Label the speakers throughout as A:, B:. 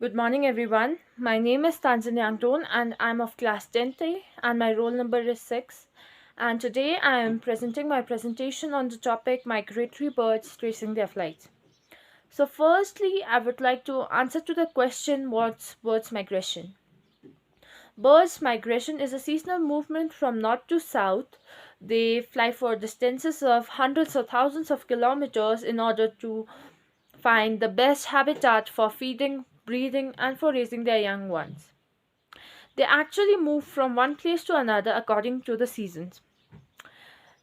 A: Good morning, everyone. My name is Tanzania Angton, and I'm of class 10th, and my roll number is 6. And today I am presenting my presentation on the topic migratory birds tracing their flight. So, firstly, I would like to answer to the question, what's birds migration? Birds migration is a seasonal movement from north to south. They fly for distances of hundreds or thousands of kilometers in order to find the best habitat for feeding, breeding, and for raising their young ones. They actually move from one place to another according to the seasons.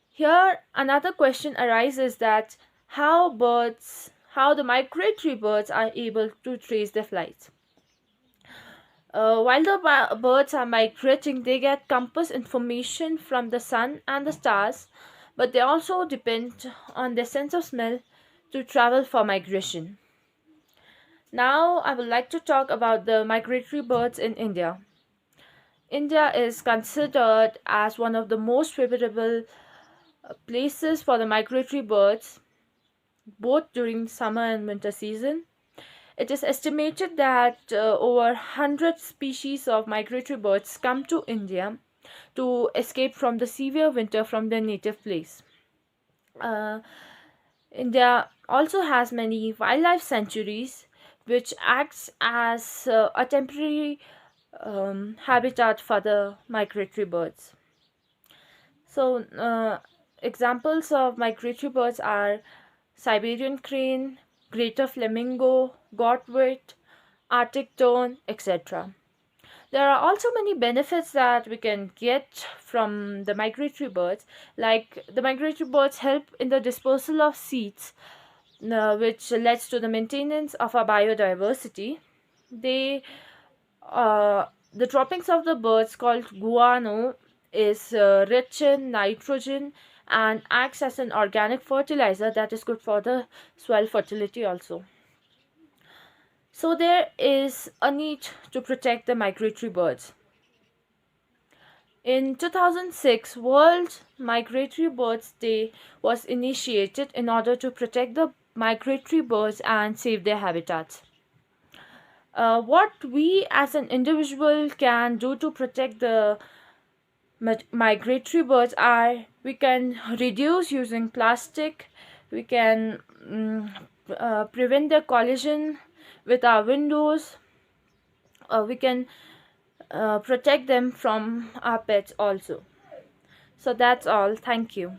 A: Here, another question arises that how the migratory birds are able to trace their flights. While the birds are migrating, they get compass information from the sun and the stars, but they also depend on their sense of smell to travel for migration. Now, I would like to talk about the migratory birds in India. India is considered as one of the most favorable places for the migratory birds, both during summer and winter season. It is estimated that over 100 species of migratory birds come to India to escape from the severe winter from their native place. Uh, India also has many wildlife sanctuaries, which acts as a temporary habitat for the migratory birds. So, examples of migratory birds are Siberian crane, greater flamingo, godwit, Arctic tern, etc. There are also many benefits that we can get from the migratory birds, like the migratory birds help in the dispersal of seeds, which leads to the maintenance of our biodiversity. They the droppings of the birds called guano is rich in nitrogen and acts as an organic fertilizer that is good for the soil fertility also. So there is a need to protect the migratory birds. In 2006, World Migratory Birds Day was initiated in order to protect the migratory birds and save their habitats. What we as an individual can do to protect the migratory birds are we can reduce using plastic, we can prevent the collision with our windows, we can protect them from our pets also. So that's all. Thank you.